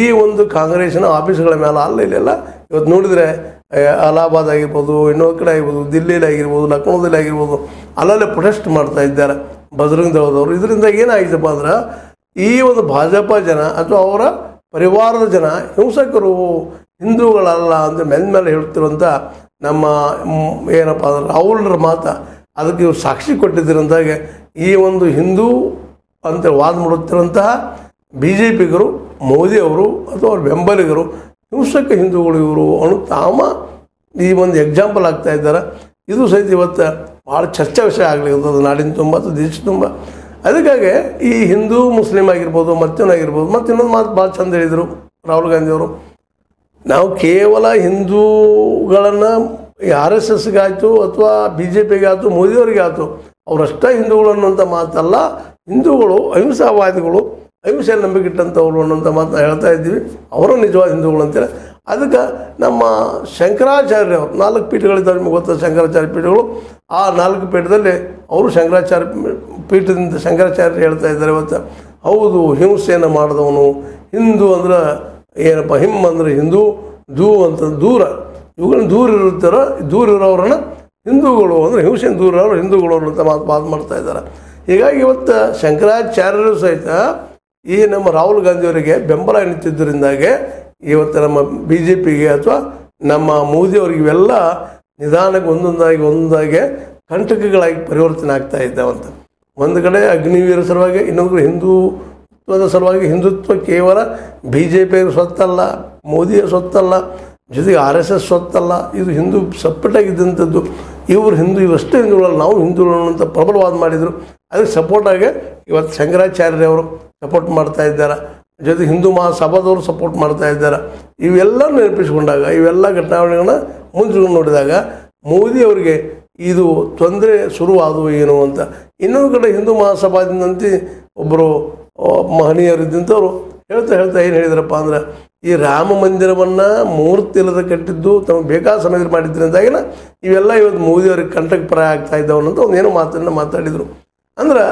ಈ ಒಂದು ಕಾಂಗ್ರೆಸ್ನ ಆಫೀಸ್ಗಳ ಮೇಲೆ ಇಲ್ಲೆಲ್ಲ ಇವತ್ತು ನೋಡಿದರೆ ಅಲಹಾಬಾದ್ ಆಗಿರ್ಬೋದು, ಇನ್ನೊಂದು ಕಡೆ ಆಗಿರ್ಬೋದು, ದಿಲ್ಲಿಯಲ್ಲಿ ಆಗಿರ್ಬೋದು, ಲಕ್ನೋದಲ್ಲಿ ಆಗಿರ್ಬೋದು, ಅಲ್ಲಲ್ಲೇ ಪ್ರೊಟೆಸ್ಟ್ ಮಾಡ್ತಾ ಇದ್ದಾರೆ ಬಜರಂಗ ದಳದವರು. ಇದರಿಂದ ಏನಾಗಿತ್ತಪ್ಪ ಅಂದ್ರೆ ಈ ಒಂದು ಭಾಜಪ ಜನ ಅಥವಾ ಅವರ ಪರಿವಾರದ ಜನ ಹಿಂಸಕರು ಹಿಂದೂಗಳಲ್ಲ ಅಂತ ಮೇಲೆ ಹೇಳ್ತಿರುವಂಥ ನಮ್ಮ ಏನಪ್ಪ ಅಂದ್ರೆ ರಾಹುಲ್ರ ಮಾತು ಅದಕ್ಕೆ ಇವ್ರು ಸಾಕ್ಷಿ ಕೊಟ್ಟಿದ್ದರಂತಾಗೆ ಈ ಒಂದು ಹಿಂದೂ ಅಂತ ವಾದ ಮಾಡುತ್ತಿರುವಂತಹ BJPಗರು, ಮೋದಿ ಅವರು ಅಥವಾ ಅವ್ರ ಬೆಂಬಲಿಗರು ಹಿಂಸಕ ಹಿಂದೂಗಳು ಇವರು ಅನ್ನೋ ಈ ಒಂದು ಎಕ್ಸಾಂಪಲ್ ಆಗ್ತಾ ಇದ್ದಾರೆ. ಇದು ಸಹಿತ ಇವತ್ತು ಭಾಳ ಚರ್ಚಾ ವಿಷಯ ಆಗಲಿರ್ತದೆ ನಾಡಿನ ತುಂಬ ಅಥವಾ ದೇಶ ತುಂಬ. ಅದಕ್ಕಾಗಿ ಈ ಹಿಂದೂ ಮುಸ್ಲಿಂ ಆಗಿರ್ಬೋದು, ಮತ್ತೊಂದಾಗಿರ್ಬೋದು, ಮತ್ತು ಇನ್ನೊಂದು ಮಾತು ಭಾಳ ಚಂದ ಹೇಳಿದರು ರಾಹುಲ್ ಗಾಂಧಿಯವರು. ನಾವು ಕೇವಲ ಹಿಂದೂಗಳನ್ನು RSSಗಾಯಿತು ಅಥವಾ BJPಗಾಯ್ತು, ಮೋದಿಯವರಿಗಾಯ್ತು ಅವರಷ್ಟೇ ಹಿಂದೂಗಳು ಅನ್ನುವಂಥ ಮಾತಲ್ಲ. ಹಿಂದೂಗಳು ಅಹಿಂಸಾವಾದಿಗಳು, ಅಹಿಂಸೆಯಲ್ಲಿ ನಂಬಿಕೆ ಇಟ್ಟಂಥವ್ರು ಅನ್ನೋಂಥ ಮಾತನ್ನ ಹೇಳ್ತಾ ಇದ್ದೀವಿ. ಅವರು ನಿಜವಾದ ಹಿಂದೂಗಳು ಅಂತೇಳಿ. ಅದಕ್ಕೆ ನಮ್ಮ ಶಂಕರಾಚಾರ್ಯವರು 4 ಪೀಠಗಳಿದ್ದಾವೆ, ನಿಮಗೆ ಗೊತ್ತ ಶಂಕರಾಚಾರ್ಯ ಪೀಠಗಳು. ಆ 4 ಪೀಠದಲ್ಲಿ ಅವರು ಶಂಕರಾಚಾರ್ಯ ಪೀಠದಿಂದ ಶಂಕರಾಚಾರ್ಯರು ಹೇಳ್ತಾ ಇದ್ದಾರೆ ಇವತ್ತು, ಹೌದು ಹಿಂಸೆಯನ್ನು ಮಾಡಿದವನು ಹಿಂದೂ ಅಂದ್ರೆ ಏನಪ್ಪ, ಹಿಮ್ ಅಂದರೆ ಹಿಂದೂ, ದೂ ಅಂತ ದೂರ, ಇವುಗಳನ್ನ ದೂರ ಇರೋರನ್ನ ಹಿಂದೂಗಳು ಅಂದರೆ ಹಿಂಸೆಯನ್ನು ದೂರ ಇರೋರು ಹಿಂದೂಗಳು ಅಂತ ಮಾತು ಮಾಡ್ತಾ ಇದ್ದಾರೆ. ಹೀಗಾಗಿ ಇವತ್ತು ಶಂಕರಾಚಾರ್ಯರು ಸಹಿತ ಈ ನಮ್ಮ ರಾಹುಲ್ ಗಾಂಧಿಯವರಿಗೆ ಬೆಂಬಲ ನಿಂತಿದ್ದರಿಂದಾಗೆ ಇವತ್ತು ನಮ್ಮ BJPಗೆ ಅಥವಾ ನಮ್ಮ ಮೋದಿಯವರಿಗೆ ಇವೆಲ್ಲ ನಿಧಾನಕ್ಕೆ ಒಂದೊಂದಾಗಿ ಕಂಟಕಗಳಾಗಿ ಪರಿವರ್ತನೆ ಆಗ್ತಾ ಇದ್ದಾವಂತ. ಒಂದು ಕಡೆ ಅಗ್ನಿವೀರ ಸಲುವಾಗಿ, ಇನ್ನೊಂದು ಕಡೆ ಹಿಂದುತ್ವದ ಸಲುವಾಗಿ. ಹಿಂದುತ್ವ ಕೇವಲ BJPಯ ಸ್ವತ್ತಲ್ಲ, ಮೋದಿಯ ಸ್ವತ್ತಲ್ಲ, ಜೊತೆಗೆ RSS ಸ್ವತ್ತಲ್ಲ. ಇದು ಹಿಂದೂ ಸಪ್ರೇಟಾಗಿದ್ದಂಥದ್ದು. ಇವರು ಇವಷ್ಟೇ ಹಿಂದೂಗಳಲ್ಲ, ನಾವು ಹಿಂದೂಗಳು ಅಂತ ಪ್ರಬಲವಾದ ಮಾಡಿದರು. ಅದಕ್ಕೆ ಸಪೋರ್ಟಾಗಿ ಇವತ್ತು ಶಂಕರಾಚಾರ್ಯರವರು ಸಪೋರ್ಟ್ ಮಾಡ್ತಾ ಇದ್ದಾರೆ, ಜೊತೆಗೆ ಹಿಂದೂ ಮಹಾಸಭಾದವರು ಸಪೋರ್ಟ್ ಮಾಡ್ತಾ ಇದ್ದಾರೆ. ಇವೆಲ್ಲ ನೆನಪಿಸ್ಕೊಂಡಾಗ, ಇವೆಲ್ಲ ಘಟನಾವಳಿಗಳನ್ನ ಮುಂಚೆಕೊಂಡು ನೋಡಿದಾಗ ಮೋದಿಯವರಿಗೆ ಇದು ತೊಂದರೆ ಶುರುವಾದವು ಏನು ಅಂತ. ಇನ್ನೊಂದು ಕಡೆ ಹಿಂದೂ ಮಹಾಸಭಾದಿಂದಂತೆ ಒಬ್ಬರು ಮಹನೀಯರಿದ್ದಂಥವ್ರು ಹೇಳ್ತಾ ಏನು ಹೇಳಿದ್ರಪ್ಪ ಅಂದ್ರೆ, ಈ ರಾಮ ಮಂದಿರವನ್ನು ಮೂರ್ತಿ ಇಲ್ಲದ ಕಟ್ಟಿದ್ದು ತಮಗೆ ಬೇಕಾದ ಸಮಯದಲ್ಲಿ ಮಾಡಿದ್ರಿಂದಾಗಿನ ಇವೆಲ್ಲ ಇವತ್ತು ಮೋದಿಯವ್ರಿಗೆ ಕಂಟಕಪ್ರಾಯ ಆಗ್ತಾ ಇದ್ದಾವನ್ನಂತ ಒಂದೇನೋ ಮಾತನ್ನು ಮಾತಾಡಿದರು. ಅಂದ್ರೆ